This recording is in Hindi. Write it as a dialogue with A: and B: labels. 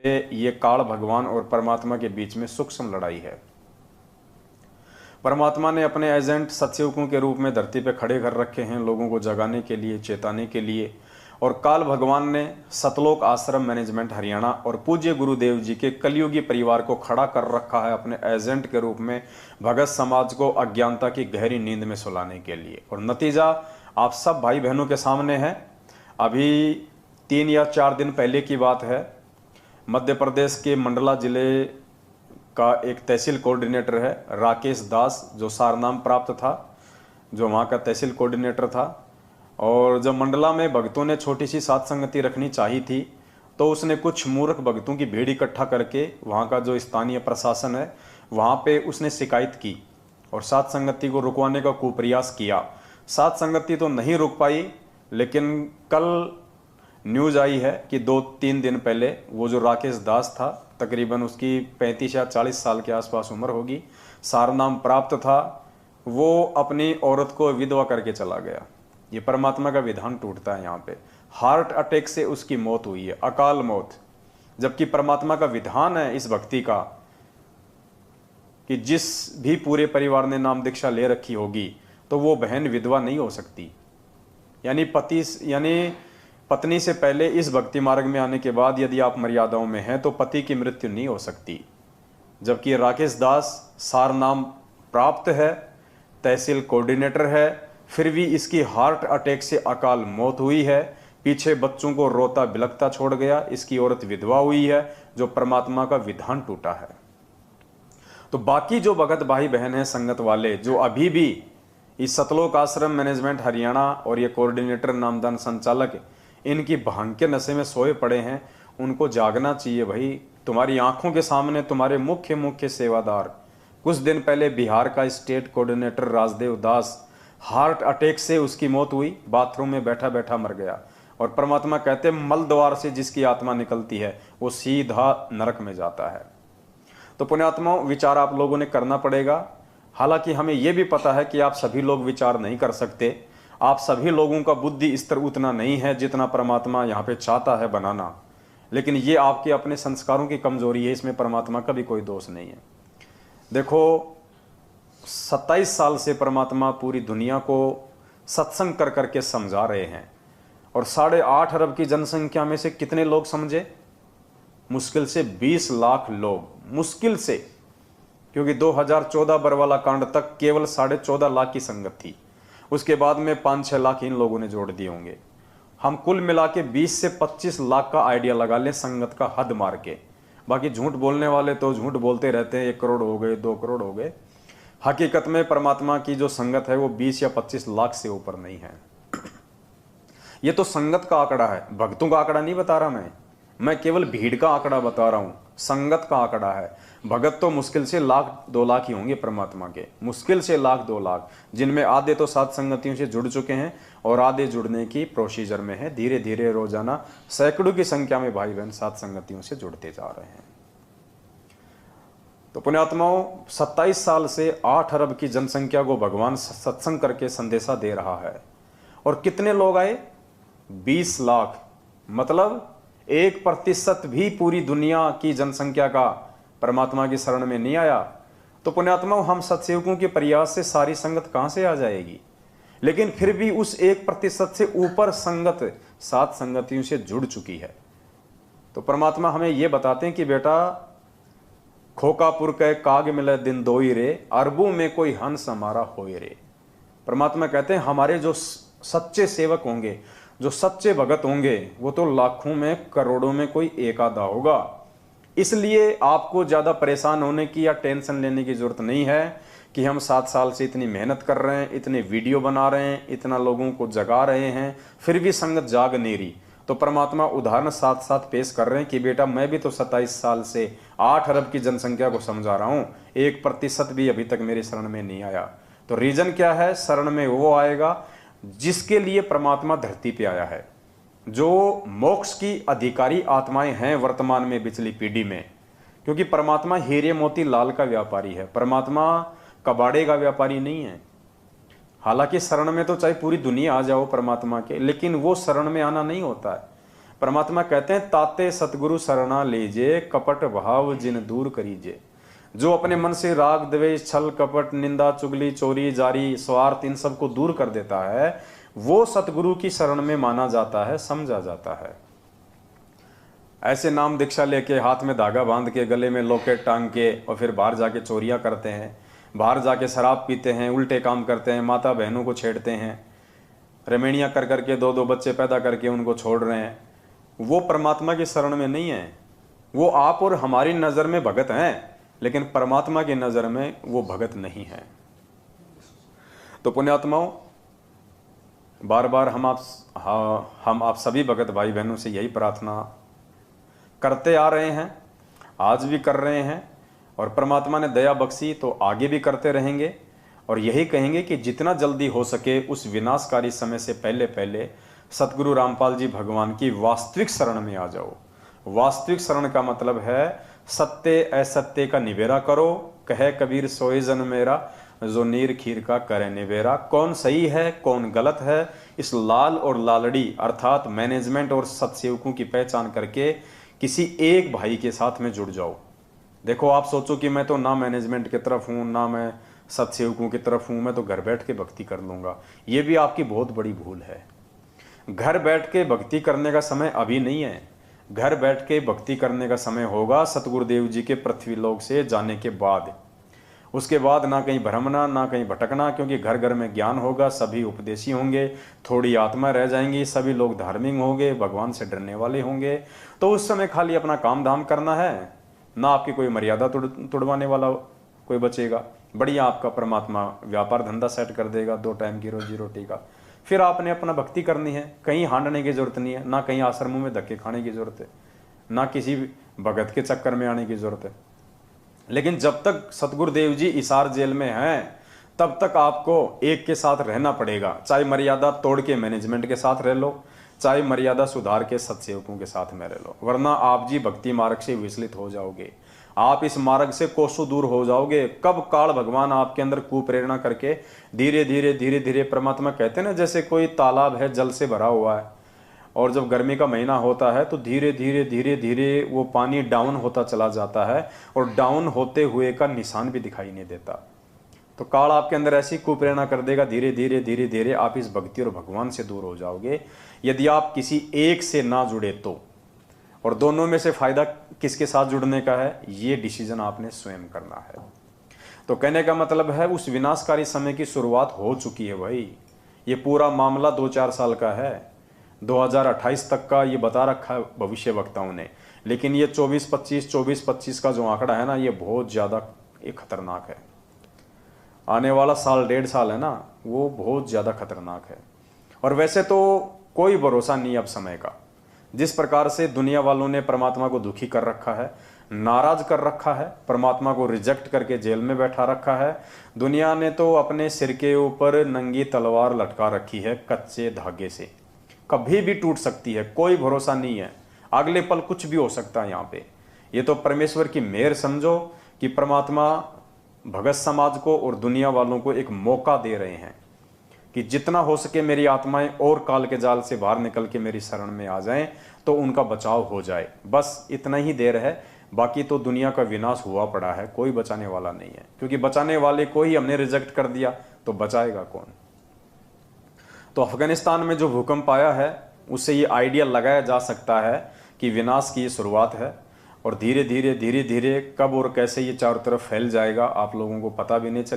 A: ये काल भगवान और परमात्मा के बीच में सूक्ष्म लड़ाई है। परमात्मा ने अपने एजेंट सतयुगों के रूप में धरती पर खड़े कर रखे हैं, लोगों को जगाने के लिए, चेताने के लिए। और काल भगवान ने सतलोक आश्रम मैनेजमेंट हरियाणा और पूज्य गुरुदेव जी के कलयुगी परिवार को खड़ा कर रखा है अपने एजेंट के रूप में, भगत समाज को अज्ञानता की गहरी नींद में सुलाने के लिए। और नतीजा आप सब भाई बहनों के सामने है। अभी 3 या 4 दिन पहले की बात है, मध्य प्रदेश के मंडला जिले का एक तहसील कोऑर्डिनेटर है राकेश दास, जो सारनाम प्राप्त था, जो वहाँ का तहसील कोऑर्डिनेटर था। और जब मंडला में भक्तों ने छोटी सी सात संगति रखनी चाहिए थी, तो उसने कुछ मूर्ख भक्तों की भीड़ इकट्ठा करके वहाँ का जो स्थानीय प्रशासन है वहाँ पे उसने शिकायत की और सात संगति को रुकवाने का कुप्रयास किया। सात संगति तो नहीं रुक पाई, लेकिन कल न्यूज़ आई है कि 2-3 दिन पहले वो जो राकेश दास था, तकरीबन उसकी 35 या 40 साल के आसपास उम्र होगी, सारनाम प्राप्त था, वो अपनी औरत को विधवा करके चला गया। ये परमात्मा का विधान टूटता है। यहाँ पे हार्ट अटैक से उसकी मौत हुई है, अकाल मौत। जबकि परमात्मा का विधान है इस भक्ति का कि जिस भी पूरे परिवार ने नाम दीक्षा ले रखी होगी तो वो बहन विधवा नहीं हो सकती। यानी पत्नी से पहले इस भक्ति मार्ग में आने के बाद यदि आप मर्यादाओं में हैं तो पति की मृत्यु नहीं हो सकती। जबकि राकेश दास सारनाम प्राप्त है, तहसील कोऑर्डिनेटर है, फिर भी इसकी हार्ट अटैक से अकाल मौत हुई है। पीछे बच्चों को रोता बिलखता छोड़ गया, इसकी औरत विधवा हुई है, जो परमात्मा का विधान टूटा है। तो बाकी जो भगत भाई बहन हैं संगत वाले, जो अभी भी इस सतलोक आश्रम मैनेजमेंट हरियाणा और ये कोऑर्डिनेटर नामदान संचालक इनकी भांग के नशे में सोए पड़े हैं, उनको जागना चाहिए भाई। तुम्हारी आंखों के सामने तुम्हारे मुख्य सेवादार, कुछ दिन पहले बिहार का स्टेट कोऑर्डिनेटर राजदेव दास, हार्ट अटैक से उसकी मौत हुई, बाथरूम में बैठा बैठा मर गया। और परमात्मा कहते हैं मल द्वार से जिसकी आत्मा निकलती है वो सीधा नरक में जाता है। तो पुण्यात्माओं, विचार आप लोगों ने करना पड़ेगा। हालांकि हमें यह भी पता है कि आप सभी लोग विचार नहीं कर सकते, आप सभी लोगों का बुद्धि स्तर उतना नहीं है जितना परमात्मा यहाँ पे चाहता है बनाना। लेकिन ये आपके अपने संस्कारों की कमजोरी है, इसमें परमात्मा का भी कोई दोष नहीं है। देखो, 27 साल से परमात्मा पूरी दुनिया को सत्संग कर करके समझा रहे हैं, और 8.5 अरब की जनसंख्या में से कितने लोग समझे? मुश्किल से 20 लाख लोग, मुश्किल से। क्योंकि 2014 बरवाला कांड तक केवल 14.5 लाख की संगत थी, उसके बाद में 5-6 लाख इन लोगों ने जोड़ दिए होंगे। हम कुल मिला के 20 से 25 लाख का आइडिया लगा लें संगत का हद मार के। बाकी झूठ बोलने वाले तो झूठ बोलते रहते हैं, 1 करोड़ हो गए, 2 करोड़ हो गए। हकीकत में परमात्मा की जो संगत है वो 20 या 25 लाख से ऊपर नहीं है। ये तो संगत का आंकड़ा है, भक्तों का आंकड़ा नहीं बता रहा मैं केवल भीड़ का आंकड़ा बता रहा हूं, संगत का आंकड़ा है। भगत तो मुश्किल से 1-2 लाख ही होंगे परमात्मा के, मुश्किल से 1-2 लाख, जिनमें आधे तो सात संगतियों से जुड़ चुके हैं और आधे जुड़ने की प्रोसीजर में है। धीरे धीरे रोजाना सैकड़ों की संख्या में भाई बहन सात संगतियों से जुड़ते जा रहे हैं। तो पुण्यात्माओं, 27 साल से 8 अरब की जनसंख्या को भगवान सत्संग करके संदेशा दे रहा है। और कितने लोग आए? 20 लाख। मतलब 1% भी पूरी दुनिया की जनसंख्या का परमात्मा की शरण में नहीं आया। तो पुण्यात्माओं, हम सत्सेवकों के प्रयास से सारी संगत कहां से आ जाएगी? लेकिन फिर भी उस 1% से ऊपर संगत सात संगतियों से जुड़ चुकी है। तो परमात्मा हमें यह बताते हैं कि बेटा, खोकापुर के काग मिले दिन दोई रे, अरबों में कोई हंस हमारा होए रे। परमात्मा कहते हैं हमारे जो सच्चे सेवक होंगे, जो सच्चे भगत होंगे, वो तो लाखों में करोड़ों में कोई एक आधा होगा। इसलिए आपको ज्यादा परेशान होने की या टेंशन लेने की जरूरत नहीं है कि हम 7 साल से इतनी मेहनत कर रहे हैं, इतने वीडियो बना रहे हैं, इतना लोगों को जगा रहे हैं, फिर भी संगत जाग नहीं रही। तो परमात्मा उदाहरण साथ साथ पेश कर रहे हैं कि बेटा, मैं भी तो 27 साल से 8 अरब की जनसंख्या को समझा रहा हूं, 1% भी अभी तक मेरी शरण में नहीं आया। तो रीजन क्या है? शरण में वो आएगा जिसके लिए परमात्मा धरती पे आया है, जो मोक्ष की अधिकारी आत्माएं हैं वर्तमान में पिछली पीढ़ी में। क्योंकि परमात्मा हीरे मोती लाल का व्यापारी है, परमात्मा कबाड़े का व्यापारी नहीं है। हालांकि शरण में तो चाहे पूरी दुनिया आ जाओ परमात्मा के, लेकिन वो शरण में आना नहीं होता है। परमात्मा कहते हैं ताते सतगुरु शरणा लीजिए, कपट भाव जिन दूर करीजिए। जो अपने मन से राग द्वेष छल कपट निंदा चुगली चोरी जारी स्वार्थ इन सब को दूर कर देता है, वो सतगुरु की शरण में माना जाता है, समझा जाता है। ऐसे नाम दीक्षा लेके हाथ में धागा बांध के गले में लॉकेट टांग के और फिर बाहर जाके चोरियां करते हैं, बाहर जाके शराब पीते हैं, उल्टे काम करते हैं, माता बहनों को छेड़ते हैं, रमेणियां कर करके 2-2 बच्चे पैदा करके उनको छोड़ रहे हैं, वो परमात्मा की शरण में नहीं है। वो आप और हमारी नज़र में भगत हैं, लेकिन परमात्मा की नज़र में वो भगत नहीं है। तो पुण्यात्माओं, बार बार हम आप सभी भगत भाई बहनों से यही प्रार्थना करते आ रहे हैं, आज भी कर रहे हैं, और परमात्मा ने दया बख्शी तो आगे भी करते रहेंगे। और यही कहेंगे कि जितना जल्दी हो सके उस विनाशकारी समय से पहले पहले सतगुरु रामपाल जी भगवान की वास्तविक शरण में आ जाओ। वास्तविक शरण का मतलब है सत्य असत्य का निबेरा करो। कहे कबीर सोए जन मेरा, जो नीर खीर का करे निबेरा। कौन सही है कौन गलत है, इस लाल और लालड़ी अर्थात मैनेजमेंट और सत्सेवकों की पहचान करके किसी एक भाई के साथ में जुड़ जाओ। देखो, आप सोचो कि मैं तो ना मैनेजमेंट की तरफ हूँ ना मैं सत्सेवकों की तरफ हूँ, मैं तो घर बैठ के भक्ति कर लूँगा। ये भी आपकी बहुत बड़ी भूल है। घर बैठ के भक्ति करने का समय अभी नहीं है। घर बैठ के भक्ति करने का समय होगा सतगुरुदेव जी के पृथ्वीलोक से जाने के बाद। उसके बाद ना कहीं भ्रमना ना कहीं भटकना, क्योंकि घर घर में ज्ञान होगा, सभी उपदेशी होंगे, थोड़ी आत्मा रह जाएंगी, सभी लोग धार्मिक होंगे, भगवान से डरने वाले होंगे। तो उस समय खाली अपना काम धाम करना है, ना आपकी कोई मर्यादा तुड़वाने वाला कोई बचेगा। बढ़िया आपका परमात्मा व्यापार धंधा सेट कर देगा, 2 टाइम की रोजी रोटी का। फिर आपने अपना भक्ति करनी है, कहीं हांडने की जरूरत नहीं है, ना कहीं आश्रमों में धक्के खाने की जरूरत है, ना किसी भगत के चक्कर में आने की जरूरत है। लेकिन जब तक सतगुरुदेव जी इसार जेल में हैं तब तक आपको एक के साथ रहना पड़ेगा। चाहे मर्यादा तोड़ के मैनेजमेंट के साथ रह लो, चाहे मर्यादा सुधार के सत्सेवकों के साथ में रह लो, वरना आप जी भक्ति मार्ग से विचलित हो जाओगे। आप इस मार्ग से कोसों दूर हो जाओगे। कब काल भगवान आपके अंदर कुप्रेरणा करके धीरे धीरे परमात्मा कहते हैं ना, जैसे कोई तालाब है जल से भरा हुआ है और जब गर्मी का महीना होता है तो धीरे धीरे वो पानी डाउन होता चला जाता है और डाउन होते हुए का निशान भी दिखाई नहीं देता। तो काल आपके अंदर ऐसी कुप्रेरणा कर देगा, धीरे धीरे आप इस भक्ति और भगवान से दूर हो जाओगे। यदि आप किसी एक से ना जुड़े तो, और दोनों में से फायदा किसके साथ जुड़ने का है, ये डिसीजन आपने स्वयं करना है। तो कहने का मतलब है उस विनाशकारी समय की शुरुआत हो चुकी है भाई। ये पूरा मामला 2-4 साल का है, 2028 तक का ये बता रखा है भविष्य वक्ताओं ने। लेकिन ये 24-25 का जो आंकड़ा है ना, ये बहुत ज़्यादा खतरनाक है। आने वाला साल 1.5 साल है ना, वो बहुत ज़्यादा खतरनाक है। और वैसे तो कोई भरोसा नहीं अब समय का। जिस प्रकार से दुनिया वालों ने परमात्मा को दुखी कर रखा है, नाराज कर रखा है, परमात्मा को रिजेक्ट करके जेल में बैठा रखा है, दुनिया ने तो अपने सिर के ऊपर नंगी तलवार लटका रखी है कच्चे धागे से। कभी भी टूट सकती है, कोई भरोसा नहीं है, अगले पल कुछ भी हो सकता है यहाँ पे। ये तो परमेश्वर की मेहर समझो कि परमात्मा भगत समाज को और दुनिया वालों को एक मौका दे रहे हैं कि जितना हो सके मेरी आत्माएं और काल के जाल से बाहर निकल के मेरी शरण में आ जाएं तो उनका बचाव हो जाए। बस इतना ही देर है, बाकी तो दुनिया का विनाश हुआ पड़ा है, कोई बचाने वाला नहीं है। क्योंकि बचाने वाले को ही हमने रिजेक्ट कर दिया तो बचाएगा कौन। तो अफगानिस्तान में जो भूकंप आया है उससे ये आइडिया लगाया जा सकता है कि विनाश की ये शुरुआत है, और धीरे धीरे कब और कैसे ये चारों तरफ फैल जाएगा आप लोगों को पता भी नहीं चले।